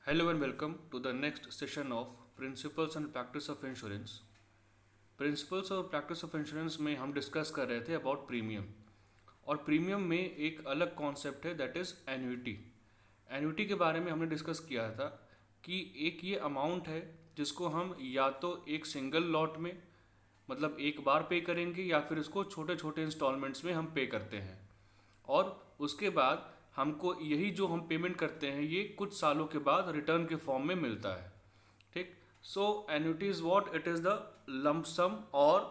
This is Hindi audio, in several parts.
Hello and welcome to the next session of Principles and Practice of Insurance. Principles और प्रैक्टिस ऑफ इंश्योरेंस में हम डिस्कस कर रहे थे अबाउट प्रीमियम। और प्रीमियम में एक अलग कॉन्सेप्ट है दैट इज़ एन्युटी। एन्युटी के बारे में हमने डिस्कस किया था कि एक ये अमाउंट है जिसको हम या तो एक सिंगल लॉट में मतलब एक बार पे करेंगे या फिर इसको छोटे छोटे इंस्टॉलमेंट्स में हम पे करते हैं। और उसके बाद हमको यही जो हम पेमेंट करते हैं ये कुछ सालों के बाद रिटर्न के फॉर्म में मिलता है। ठीक। So annuity is what it is the lump sum or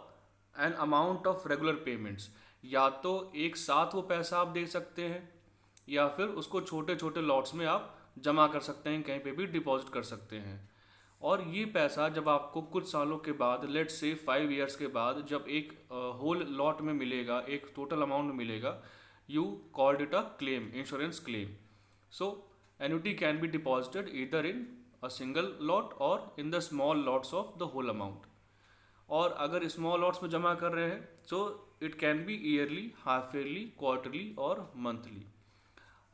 an amount of regular payments. या तो एक साथ वो पैसा आप दे सकते हैं या फिर उसको छोटे छोटे लॉट्स में आप जमा कर सकते हैं, कहीं पे भी डिपॉजिट कर सकते हैं। और ये पैसा जब आपको कुछ सालों के बाद लेट से 5 ईयर्स के बाद जब एक होल लॉट में मिलेगा, एक टोटल अमाउंट मिलेगा, you called it a claim, insurance claim. So annuity can be deposited either in a single lot or in the small lots of the whole amount. और अगर स्मॉल लॉट्स में जमा कर रहे हैं तो it can be yearly, half yearly, quarterly और मंथली।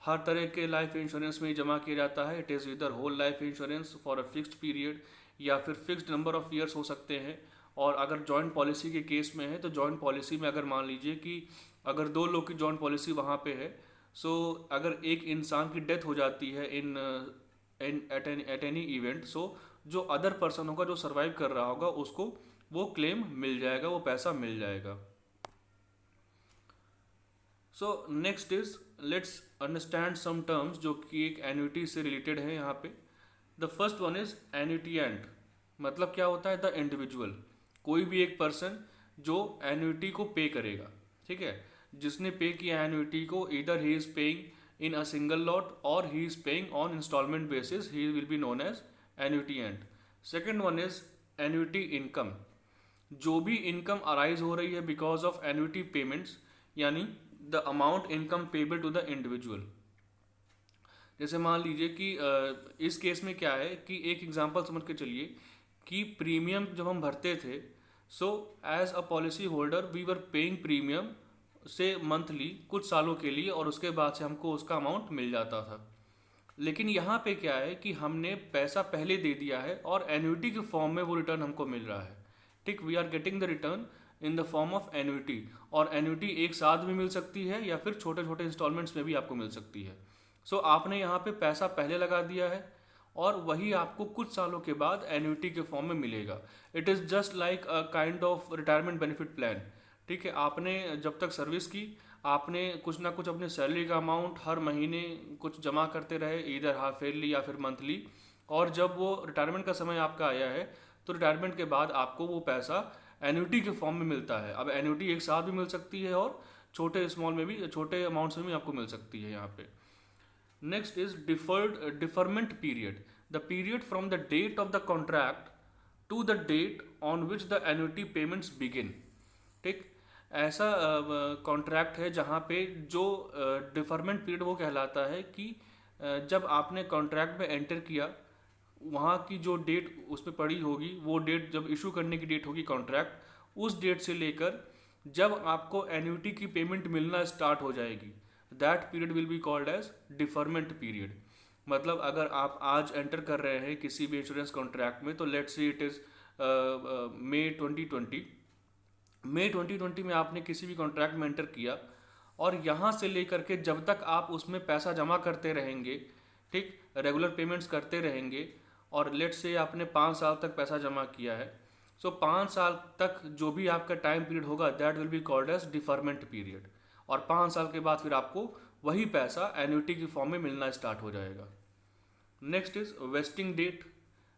हर तरह के लाइफ इंश्योरेंस में जमा किया जाता है। It is either whole life insurance for a fixed period या फिर फिक्स्ड नंबर ऑफ ईयर्स हो सकते हैं। और अगर जॉइंट पॉलिसी के केस में है तो जॉइंट पॉलिसी में अगर मान लीजिए कि अगर दो लोग की जॉइंट पॉलिसी वहाँ पे है, सो अगर एक इंसान की डेथ हो जाती है इन एट एनी इवेंट, सो जो अदर पर्सन होगा जो सर्वाइव कर रहा होगा उसको वो क्लेम मिल जाएगा, वो पैसा मिल जाएगा। So next is let's understand some terms जो कि एक एन्युटी से रिलेटेड है यहाँ पे। The first one is annuitant. मतलब क्या होता है? द इंडिविजुअल, कोई भी एक पर्सन जो एन्युटी को पे करेगा। ठीक है, जिसने पे किया एन्युटी को, either he is paying in a single lot or he is paying on instalment basis, he will be known as annuitant. Second one is annuity income. जो भी इनकम अराइज हो रही है बिकॉज ऑफ एन्युटी पेमेंट्स, यानी the amount income payable to the individual. जैसे मान लीजिए कि इस केस में क्या है कि एक एग्जांपल समझ के चलिए कि प्रीमियम जब हम भरते थे, so as a policy holder we were paying premium से मंथली कुछ सालों के लिए और उसके बाद से हमको उसका अमाउंट मिल जाता था। लेकिन यहाँ पे क्या है कि हमने पैसा पहले दे दिया है और एन्युटी के फॉर्म में वो रिटर्न हमको मिल रहा है। ठीक, we are getting the return in the form of annuity. और एन्युटी एक साथ भी मिल सकती है या फिर छोटे छोटे इंस्टॉलमेंट्स में भी आपको मिल सकती है। सो आपने यहाँ पे पैसा पहले लगा दिया है और वही आपको कुछ सालों के बाद एन्युटी के फॉर्म में मिलेगा। It is just like a kind of retirement benefit plan. ठीक है, आपने जब तक सर्विस की आपने कुछ ना कुछ अपने सैलरी का अमाउंट हर महीने कुछ जमा करते रहे, इधर हाफ ईयरली या फिर मंथली। और जब वो रिटायरमेंट का समय आपका आया है तो रिटायरमेंट के बाद आपको वो पैसा एन्युटी के फॉर्म में मिलता है। अब एन्युटी एक साथ भी मिल सकती है और छोटे स्मॉल में भी, छोटे अमाउंट्स में भी आपको मिल सकती है यहाँ पे। Next is deferment period. The period from the date of the contract to the date on which the annuity payments begin. ठीक, ऐसा कॉन्ट्रैक्ट है जहाँ पे जो डिफरमेंट पीरियड वो कहलाता है कि जब आपने कॉन्ट्रैक्ट में एंटर किया, वहाँ की जो डेट उस पर पड़ी होगी, वो डेट जब इशू करने की डेट होगी कॉन्ट्रैक्ट, उस डेट से लेकर जब आपको एन्युटी की पेमेंट मिलना स्टार्ट हो जाएगी, that period will be called as deferment period. मतलब अगर आप आज एंटर कर रहे हैं किसी भी इंश्योरेंस कॉन्ट्रैक्ट में, तो लेट्स सी इट इज़ मई 2020 में आपने किसी भी कॉन्ट्रैक्ट में एंटर किया और यहाँ से लेकर के जब तक आप उसमें पैसा जमा करते रहेंगे, ठीक, रेगुलर पेमेंट्स करते रहेंगे, और लेट्स से आपने 5 साल तक पैसा जमा किया है, सो 5 साल तक जो भी आपका टाइम पीरियड होगा that will be called as deferment period. और 5 साल के बाद फिर आपको वही पैसा एन्युटी की फॉर्म में मिलना स्टार्ट हो जाएगा। Next is vesting date.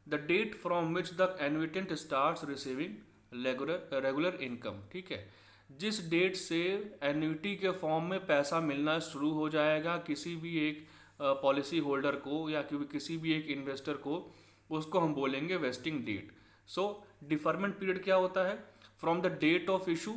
The date from which the annuitant starts receiving regular income. ठीक है, जिस डेट से एन्युटी के फॉर्म में पैसा मिलना शुरू हो जाएगा किसी भी एक पॉलिसी होल्डर को या किसी भी एक इन्वेस्टर को, उसको हम बोलेंगे vesting date. So deferment period क्या होता है? From the date of issue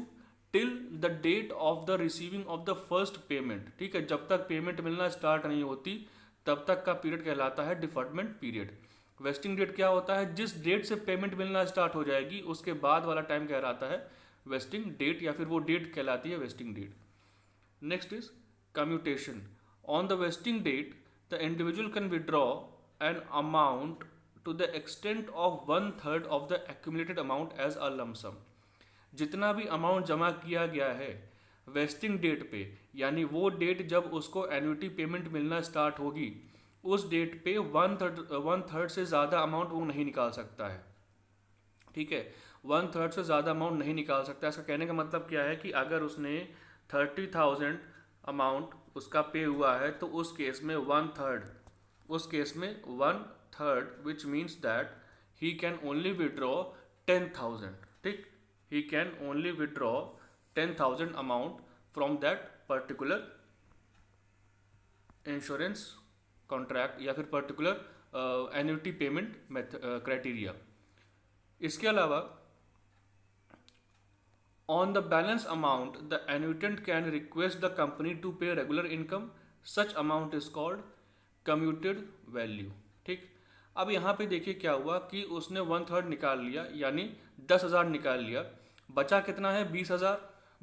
till the date of the receiving of the first payment. ठीक है, जब तक पेमेंट मिलना स्टार्ट नहीं होती तब तक का पीरियड कहलाता है डिफरमेंट पीरियड। वेस्टिंग डेट क्या होता है? जिस डेट से पेमेंट मिलना स्टार्ट हो जाएगी उसके बाद वाला टाइम कहलाता है वेस्टिंग डेट, या फिर वो डेट कहलाती है vesting date. Next is commutation. On the vesting date the individual can withdraw an amount to the extent of 1/3 of the accumulated amount as a lump sum. जितना भी अमाउंट जमा किया गया है वेस्टिंग डेट पे, यानी वो डेट जब उसको एन्युटी पेमेंट मिलना स्टार्ट होगी, उस डेट पे वन थर्ड से ज़्यादा अमाउंट वो नहीं निकाल सकता है. ठीक है, वन थर्ड से ज़्यादा अमाउंट नहीं निकाल सकता. इसका कहने का मतलब क्या है कि अगर उसने 30,000 अमाउंट उसका पे हुआ है तो उस केस में one third which means that he can only withdraw 10,000. ठीक, he can only withdraw 10,000 amount from that particular insurance contract या फिर पर्टिकुलर एन्युटी पेमेंट क्राइटेरिया. इसके अलावा on the balance amount the annuitant can request the company to pay regular income. Such amount is called commuted value. ठीक, अब यहाँ पे देखिए क्या हुआ कि उसने वन थर्ड निकाल लिया, यानी 10,000 निकाल लिया. बचा कितना है? 20,000.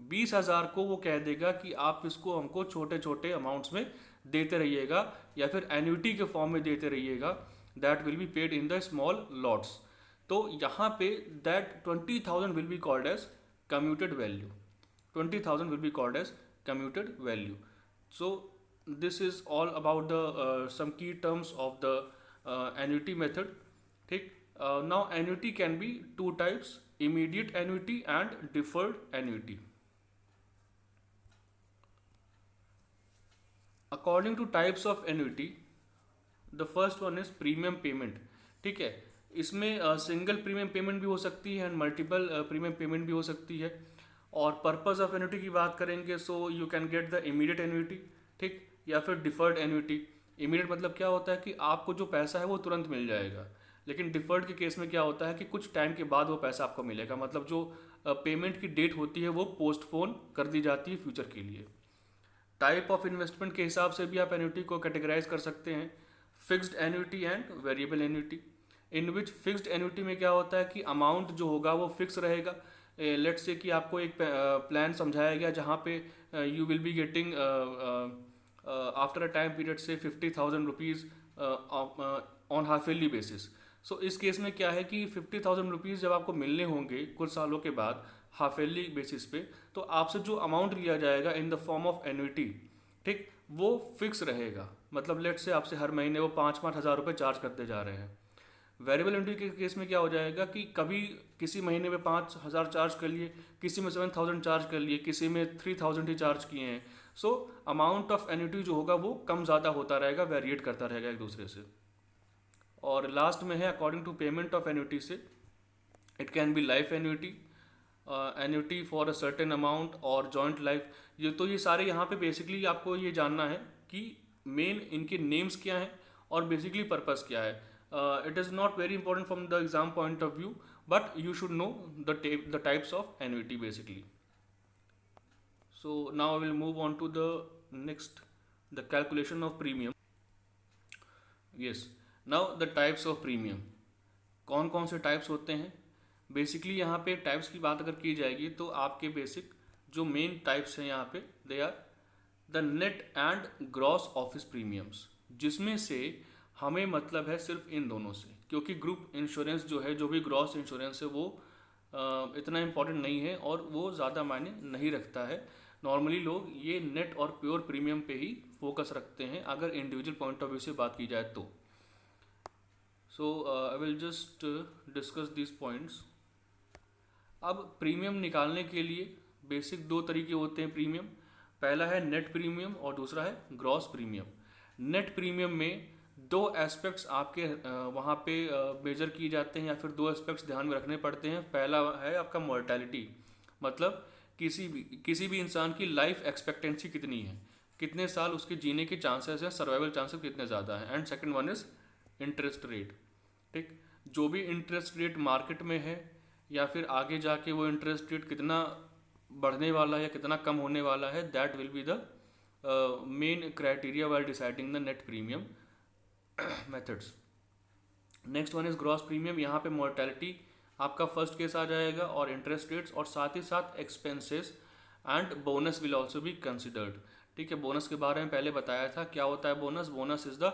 20,000 को वो कह देगा कि आप इसको हमको छोटे छोटे अमाउंट्स में देते रहिएगा या फिर एन्युटी के फॉर्म में देते रहिएगा. That will be paid in the small lots. तो यहाँ पे that 20,000 will be called as commuted value. 20,000 will be called as commuted value. So this is all about the some key terms of the annuity method. ठीक, now annuity can be two types: immediate annuity and deferred annuity. According to types of annuity, the first one is premium payment. ठीक है, इसमें सिंगल प्रीमियम पेमेंट भी हो सकती है एंड मल्टीपल प्रीमियम पेमेंट भी हो सकती है. और पर्पस ऑफ एन्युटी की बात करेंगे so you can get the immediate annuity. ठीक, या फिर डिफर्ड एन्युटी. इमीडिएट मतलब क्या होता है कि आपको जो पैसा है वो तुरंत मिल जाएगा, लेकिन डिफर्ड के केस में क्या होता है कि कुछ टाइम के बाद वो पैसा आपको मिलेगा. मतलब जो पेमेंट की डेट होती है वो पोस्टपोन कर दी जाती है फ्यूचर के लिए. टाइप ऑफ इन्वेस्टमेंट के हिसाब से भी आप एन्युटी को कैटेगराइज कर सकते हैं: fixed annuity and variable annuity. In which fixed annuity में क्या होता है कि अमाउंट जो होगा वो फिक्स रहेगा. लेट्स से कि आपको एक प्लान समझाया गया जहाँ पे you will be getting after a time period से 50,000 rupees on half yearly basis. So इस केस में क्या है कि 50,000 रुपीज़ जब आपको मिलने होंगे कुछ सालों के बाद हाफ ईयरली बेसिस पे, तो आपसे जो अमाउंट लिया जाएगा इन द फॉर्म ऑफ एन्युटी, ठीक, वो फिक्स रहेगा. मतलब लेट से आपसे हर महीने वो 5-5 हज़ार रुपये चार्ज करते जा रहे हैं. वेरिएबल एन्युटी के केस में क्या हो जाएगा कि कभी किसी महीने में 5,000 चार्ज कर लिए, किसी में 7,000 चार्ज कर लिए, किसी में 3,000 ही चार्ज किए हैं. सो अमाउंट ऑफ एन्युटी जो होगा वो कम ज़्यादा होता रहेगा, वेरिएट करता रहेगा एक दूसरे से. और लास्ट में है according to payment of annuity से, it can be life annuity, annuity for a certain amount और जॉइंट लाइफ. ये सारे यहाँ पे बेसिकली आपको ये जानना है कि मेन इनके नेम्स क्या हैं और बेसिकली पर्पस क्या है. It is not very important from the exam point of view, but you should know the types of annuity basically. So now I will move on to the next, the calculation of premium. Yes, now the types of premium. कौन कौन से टाइप्स होते हैं? बेसिकली यहाँ पे टाइप्स की बात अगर की जाएगी तो आपके बेसिक जो मेन टाइप्स हैं यहाँ पे, they are the net and gross office premiums, जिसमें से हमें मतलब है सिर्फ इन दोनों से, क्योंकि ग्रुप इंश्योरेंस जो है, जो भी ग्रॉस इंश्योरेंस है, वो इतना इम्पॉर्टेंट नहीं है और वो ज़्यादा मायने नहीं रखता है. नॉर्मली लोग ये नेट और प्योर प्रीमियम पे ही फोकस रखते हैं अगर इंडिविजुअल पॉइंट ऑफ व्यू से बात की जाए तो. So I will just discuss this points. अब प्रीमियम निकालने के लिए बेसिक दो तरीके होते हैं प्रीमियम. पहला है नेट प्रीमियम और दूसरा है ग्रॉस प्रीमियम. नेट प्रीमियम में दो एस्पेक्ट्स आपके वहाँ पे मेजर किए जाते हैं या फिर दो एस्पेक्ट्स ध्यान में रखने पड़ते हैं. पहला है आपका मोर्टेलिटी, मतलब किसी भी इंसान की लाइफ एक्सपेक्टेंसी कितनी है, कितने साल उसके जीने के चांसेस हैं, सर्वाइवल चांसेस कितने ज़्यादा हैं. And second one is interest rate. ठीक, जो भी इंटरेस्ट रेट मार्केट में है या फिर आगे जाके वो इंटरेस्ट रेट कितना बढ़ने वाला है या कितना कम होने वाला है, that will be the main criteria while deciding the net premium methods. Next one is gross premium. यहाँ पे मोर्टेलिटी आपका फर्स्ट केस आ जाएगा और इंटरेस्ट रेट्स, और साथ ही साथ expenses and bonus will also be considered. ठीक है, बोनस के बारे में पहले बताया था. क्या होता है bonus? Bonus is the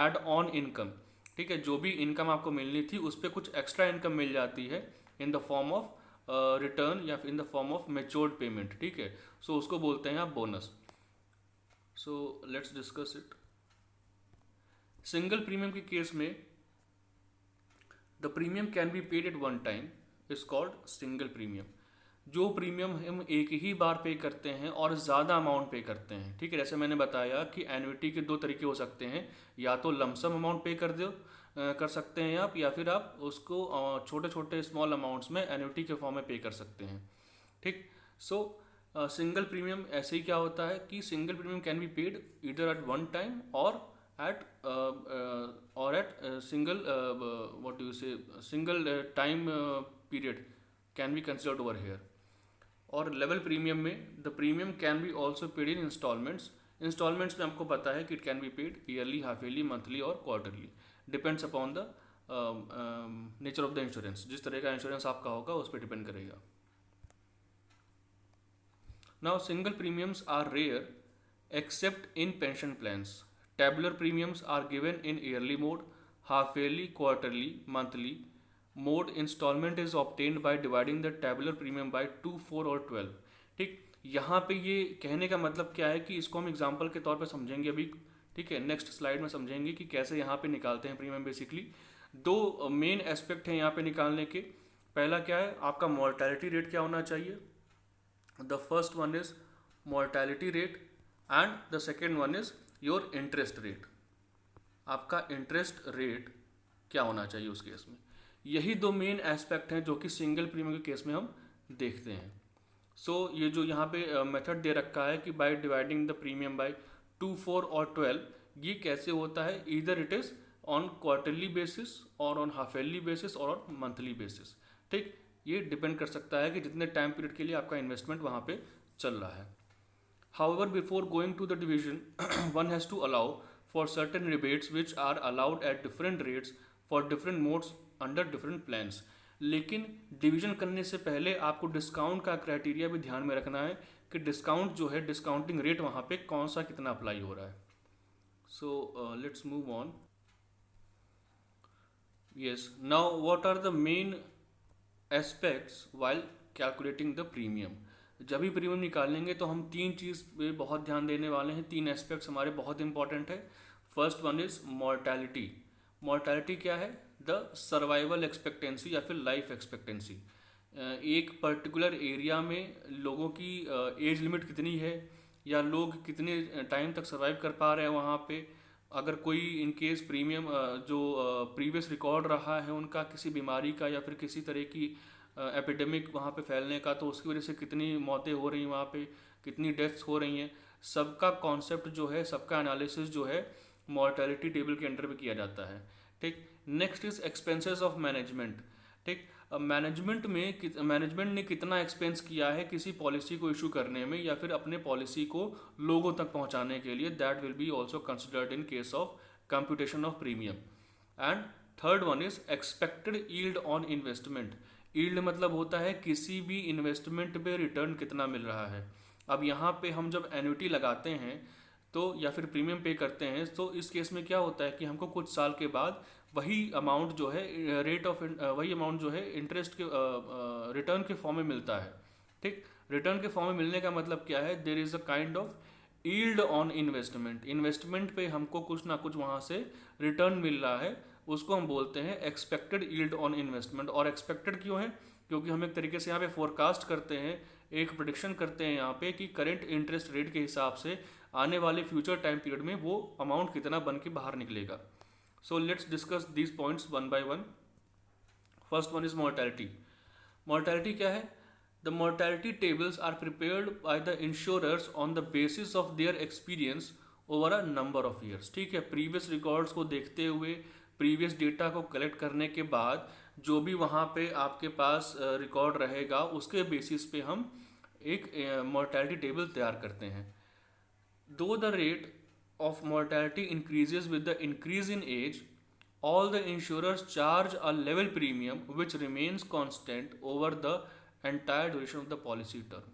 add on income. ठीक है, जो भी इनकम आपको मिलनी थी उस पर कुछ एक्स्ट्रा इनकम मिल जाती है in the form of return या in the form of matured payment, ठीक है। सो उसको बोलते हैं आप bonus. So let's discuss it. Single premium के केस में the premium can be paid at one time is called single premium. जो प्रीमियम हम एक ही बार पे करते हैं और ज़्यादा अमाउंट पे करते हैं, ठीक है। जैसे मैंने बताया कि एन्युटी के दो तरीके हो सकते हैं, या तो लमसम अमाउंट पे कर दो कर सकते हैं आप, या फिर आप उसको छोटे छोटे स्मॉल अमाउंट्स में एन्युटी के फॉर्म में पे कर सकते हैं, ठीक। सो सिंगल प्रीमियम ऐसे ही क्या होता है कि single premium can be paid इधर एट वन टाइम और eight single what do you say single time period can be considered over here। और लेवल प्रीमियम में the premium can be also paid in installments. Installments में आपको पता है कि it can be paid yearly, half yearly, monthly और quarterly, depends upon the nature of the insurance. जिस तरह का इंश्योरेंस आपका होगा उस पर डिपेंड करेगा। Now single premiums are rare except in pension plans। Tabular premiums are given in yearly mode, half yearly, quarterly, monthly mode। Installment is obtained by dividing the tabular premium by 2, 4 और 12। ठीक, यहाँ पे ये कहने का मतलब क्या है कि इसको हम एग्जाम्पल के तौर पे समझेंगे अभी, ठीक है। नेक्स्ट स्लाइड में समझेंगे कि कैसे यहाँ पे निकालते हैं प्रीमियम। बेसिकली दो मेन एस्पेक्ट हैं यहाँ पे निकालने के। पहला क्या है, आपका मॉर्टैलिटी रेट क्या होना चाहिए। The first one is mortality rate and the second one is your interest rate. आपका इंटरेस्ट रेट क्या होना चाहिए उस केस में। यही दो मेन एस्पेक्ट हैं जो कि सिंगल प्रीमियम के केस में हम देखते हैं। सो ये जो यहाँ पे मेथड दे रखा है कि by dividing the premium bye 2, 4 और 12, ये कैसे होता है, either it is on quarterly basis और ऑन हाफ ईयरली बेसिस और ऑन मंथली बेसिस, ठीक। ये डिपेंड कर सकता है कि जितने टाइम पीरियड के लिए आपका इन्वेस्टमेंट वहाँ पे चल रहा है। However, before going to the division, one has to allow for certain rebates which are allowed at different rates for different modes under different plans। लेकिन डिवीजन करने से पहले आपको डिस्काउंट का क्राइटेरिया भी ध्यान में रखना है कि डिस्काउंट जो है, डिस्काउंटिंग रेट वहाँ पे कौन सा कितना अप्लाई हो रहा है। So let's move on. Yes, now what are the main aspects while calculating the premium. जब भी प्रीमियम निकालेंगे तो हम तीन चीज़ पे बहुत ध्यान देने वाले हैं। तीन एस्पेक्ट्स हमारे बहुत इंपॉर्टेंट है। First one is mortality. Mortality क्या है, द सर्वाइवल एक्सपेक्टेंसी या फिर लाइफ एक्सपेक्टेंसी। एक पर्टिकुलर एरिया में लोगों की एज लिमिट कितनी है, या लोग कितने टाइम तक सर्वाइव कर पा रहे हैं वहाँ पे। अगर कोई इन केस प्रीमियम जो प्रीवियस रिकॉर्ड रहा है उनका किसी बीमारी का या फिर किसी तरह की एपिडेमिक वहाँ पे फैलने का, तो उसकी वजह से कितनी मौतें हो रही हैं वहाँ पे, कितनी डेथ्स हो रही हैं, सबका कॉन्सेप्ट जो है, सबका एनालिसिस जो है मॉर्टेलिटी टेबल के अंडर में किया जाता है, ठीक। Next is expenses of management, ठीक। मैनेजमेंट ने कितना एक्सपेंस किया है किसी पॉलिसी को इशू करने में या फिर अपने पॉलिसी को लोगों तक पहुँचाने के लिए, that will B also considered in case of computation of premium. And third one is expected yield on investment. Yield मतलब होता है किसी भी इन्वेस्टमेंट पे रिटर्न कितना मिल रहा है। अब यहाँ पे हम जब एन्युटी लगाते हैं तो या फिर प्रीमियम पे करते हैं, तो इस केस में क्या होता है कि हमको कुछ साल के बाद वही अमाउंट जो है वही अमाउंट जो है इंटरेस्ट के रिटर्न के फॉर्म में मिलता है, ठीक। रिटर्न के फॉर्म में मिलने का मतलब क्या है, there is a kind of yield on investment. Investment पे हमको कुछ ना कुछ वहाँ से रिटर्न मिल रहा है, उसको हम बोलते हैं एक्सपेक्टेड यील्ड ऑन इन्वेस्टमेंट। और एक्सपेक्टेड क्यों है, क्योंकि हम एक तरीके से यहाँ पे फोरकास्ट करते हैं, एक प्रोडिक्शन करते हैं यहाँ पे कि करंट इंटरेस्ट रेट के हिसाब से आने वाले फ्यूचर टाइम पीरियड में वो अमाउंट कितना बन के बाहर निकलेगा। So let's discuss these points one by one. First one is mortality. Mortality क्या है, the mortality tables are prepared by the insurers on the basis of their experience over a number of years, ठीक है। प्रीवियस रिकॉर्ड्स को देखते हुए, प्रीवियस डेटा को कलेक्ट करने के बाद जो भी वहाँ पे आपके पास रिकॉर्ड रहेगा उसके बेसिस पे हम एक मॉर्टैलिटी टेबल तैयार करते हैं। दो the rate of mortality increases with the increase in age, all the insurers charge a level premium which remains constant over the entire duration of the policy term,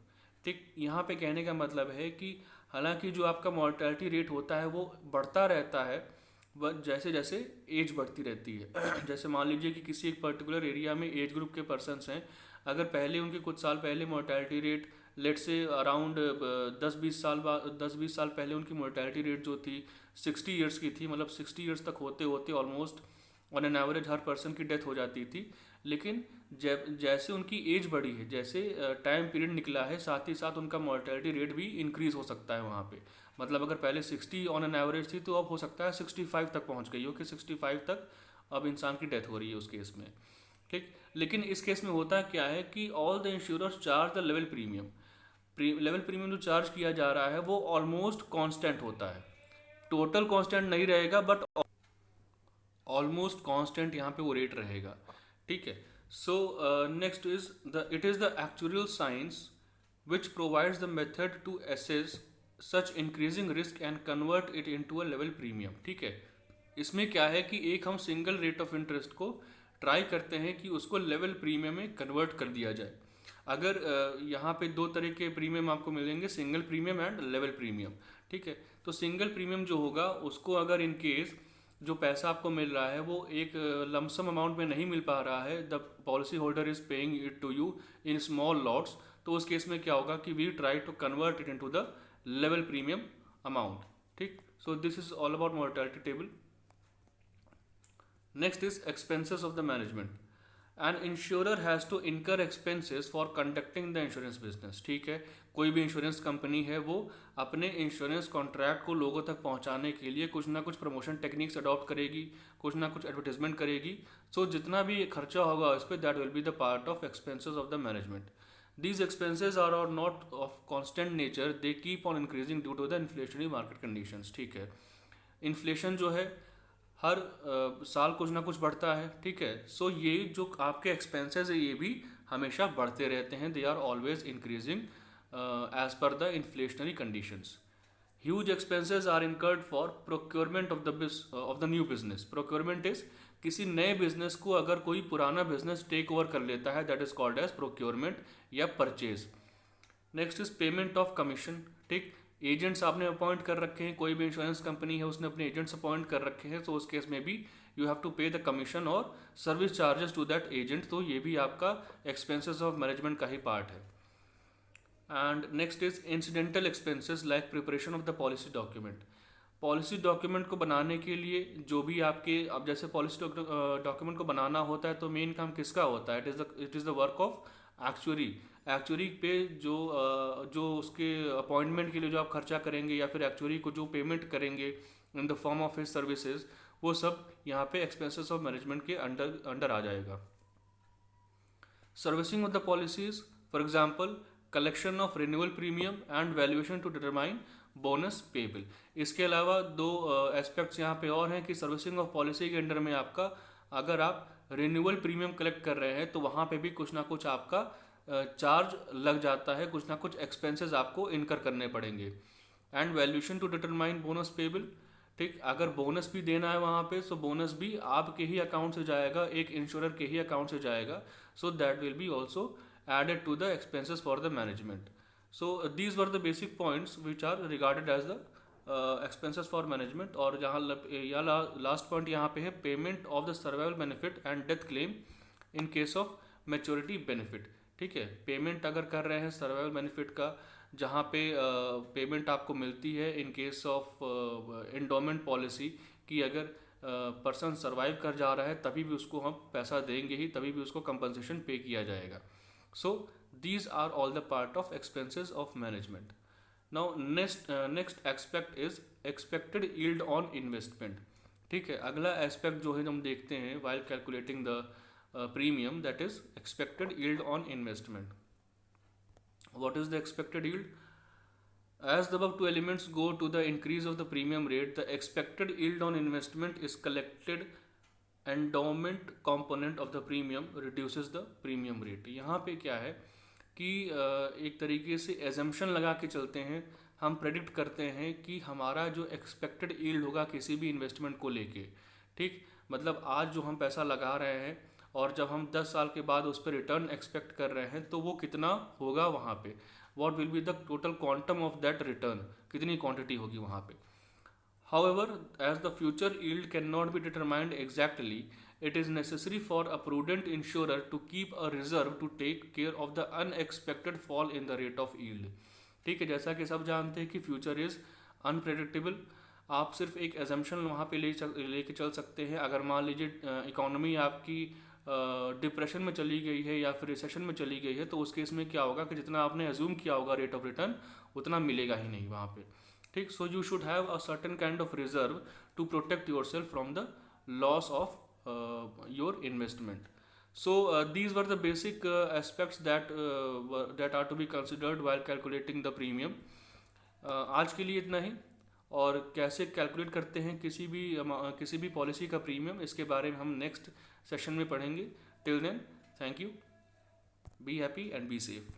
ठीक। यहाँ पे कहने का मतलब है कि हालांकि जो आपका mortality रेट होता है वो बढ़ता रहता है, बट जैसे जैसे एज बढ़ती रहती है जैसे मान लीजिए कि किसी एक पर्टिकुलर एरिया में एज ग्रुप के पर्सन्स हैं, अगर पहले उनके कुछ साल पहले मोर्टैलिटी रेट लेट से अराउंड 10-20 साल पहले उनकी मोर्टैलिटी रेट जो थी 60 ईयर्स की थी, मतलब 60 ईयर्स तक होते होते almost on an average her person की डेथ हो जाती थी। लेकिन जैसे उनकी एज बढ़ी है, जैसे टाइम पीरियड निकला है, साथ ही साथ उनका मोर्टैलिटी रेट भी इंक्रीज हो सकता है वहाँ पे। मतलब अगर पहले 60 ऑन एन एवरेज थी तो अब हो सकता है 65 तक पहुँच गई हो, कि 65 तक अब इंसान की डेथ हो रही है उस केस में। ठीक। लेकिन इस केस में होता क्या है कि all the insurers charge the level premium. Level premium जो चार्ज किया जा रहा है वो ऑलमोस्ट कांस्टेंट होता है। टोटल कांस्टेंट नहीं रहेगा बट ऑलमोस्ट कांस्टेंट यहाँ पे वो रेट रहेगा। ठीक है। सो next is the it is the actual science which provides the method to assess such increasing risk and convert it into a level premium। ठीक है। इसमें क्या है कि एक हम सिंगल रेट ऑफ इंटरेस्ट को ट्राई करते हैं कि उसको लेवल प्रीमियम में कन्वर्ट कर दिया जाए। अगर यहाँ पे दो तरह के प्रीमियम आपको मिलेंगे, single premium and level premium. ठीक है। तो सिंगल प्रीमियम जो होगा उसको अगर इन केस जो पैसा आपको मिल रहा है वो एक लमसम अमाउंट में नहीं मिल पा रहा है, the policy holder is paying it to you in small lots, तो उस केस में क्या होगा कि we try to convert it into the level premium amount. ठीक। So this is all about mortality table. Next is expenses of the management. An insurer has to incur expenses for conducting the insurance business. ठीक है। कोई भी इंश्योरेंस कंपनी है वो अपने इंश्योरेंस कॉन्ट्रैक्ट को लोगों तक पहुंचाने के लिए कुछ ना कुछ प्रमोशन टेक्निक्स अडॉप्ट करेगी, कुछ ना कुछ एडवर्टीजमेंट करेगी। सो जितना भी खर्चा होगा उस पर that will be the part of expenses of the management. These expenses are not of constant nature, they keep on increasing due to the inflationary market conditions। ठीक है। इन्फ्लेशन जो है हर साल कुछ ना कुछ बढ़ता है। ठीक है। सो ये जो आपके एक्सपेंसेस है ये भी हमेशा बढ़ते रहते हैं, they are always increasing as per the inflationary conditions. Huge expenses are incurred for procurement of the new business. Procurement is किसी नए बिजनेस को अगर कोई पुराना बिजनेस टेक ओवर कर लेता है, that is called as procurement या purchase. Next is payment of commission. ठीक। एजेंट्स आपने अपॉइंट कर रखे हैं, कोई भी इंश्योरेंस कंपनी है उसने अपने एजेंट्स अपॉइंट कर रखे हैं, तो उस केस में भी you have to pay the commission और service charges to that agent, तो ये भी आपका एक्सपेंसेस ऑफ मैनेजमेंट का ही पार्ट है। And next is incidental expenses like preparation of the policy document. Policy document को बनाने के लिए जो भी आपके, अब जैसे पॉलिसी डॉक्यूमेंट को बनाना होता है तो मेन काम किसका होता है? It is the work of actuary. Actuary पे जो उसके अपॉइंटमेंट के लिए जो आप खर्चा करेंगे या फिर एक्चुअरी को जो पेमेंट करेंगे in the form of his services, वो सब यहाँ पे एक्सपेंसेस ऑफ मैनेजमेंट के अंडर आ जाएगा। Servicing of the policies, for example collection of renewal premium and valuation to determine bonus payable. इसके अलावा दो एस्पेक्ट्स यहाँ पे और हैं कि सर्विसिंग ऑफ पॉलिसी के अंडर में आपका अगर आप रिन्यूअल प्रीमियम कलेक्ट कर रहे हैं तो वहाँ पे भी कुछ ना कुछ आपका चार्ज लग जाता है, कुछ ना कुछ एक्सपेंसेस आपको इनकर करने पड़ेंगे। And valuation to determine bonus payable. ठीक। अगर बोनस भी देना है वहाँ पे, सो बोनस भी आपके ही अकाउंट से जाएगा, एक इंश्योरर के ही अकाउंट से जाएगा, so that will B also added to the expenses for the management। So these were the basic points which are regarded as the expenses for management। और जहाँ लास्ट पॉइंट यहाँ पे है payment of the survival benefit and death claim in case of maturity benefit. ठीक है। पेमेंट अगर कर रहे हैं सर्वाइवल बेनिफिट का, जहाँ पे पेमेंट आपको मिलती है in case of endowment policy, कि अगर पर्सन सर्वाइव कर जा रहा है तभी भी उसको हम पैसा देंगे ही, तभी भी उसको कंपनसेशन पे किया जाएगा। So these are all the part of expenses of management। Now next aspect is expected yield on investment। ठीक है। अगला एस्पेक्ट जो है हम देखते हैं while calculating the premium, that is expected yield on investment। What is the expected yield? As the above two elements go to the increase of the premium rate, the expected yield on investment is collected endowment component of the premium reduces the premium rate. यहाँ पे क्या है कि एक तरीके से एजम्पशन लगा के चलते हैं, हम प्रेडिक्ट करते हैं कि हमारा जो एक्सपेक्टेड यील्ड होगा किसी भी इन्वेस्टमेंट को लेके। ठीक। मतलब आज जो हम पैसा लगा रहे हैं और जब हम 10 साल के बाद उस पर रिटर्न एक्सपेक्ट कर रहे हैं तो वो कितना होगा वहाँ पे, what will be the total quantum of that return, कितनी क्वांटिटी होगी वहाँ पे। However, as the future yield cannot be determined exactly, it is necessary for a prudent insurer to keep a reserve to take care of the unexpected fall in the rate of yield. ठीक है, जैसा कि सब जानते हैं कि फ्यूचर इज अनप्रेडिक्टेबल। आप सिर्फ एक एजम्पशन वहाँ पे लेके चल सकते हैं। अगर मान लीजिए इकोनॉमी आपकी डिप्रेशन में चली गई है या फिर रिसेशन में चली गई है, तो उस केस में क्या होगा कि जितना आपने एज्यूम किया होगा रेट ऑफ रिटर्न, उतना मिलेगा ही नहीं वहाँ पे। ठीक, so you should have a certain kind of reserve to protect yourself from the loss of your investment. So these were the basic aspects that are to be considered while calculating the premium. आज के लिए इतना ही। और कैसे कैलकुलेट करते हैं किसी भी पॉलिसी का प्रीमियम, इसके बारे में हम नेक्स्ट सेशन में पढ़ेंगे। Till then, thank you, be happy and be safe.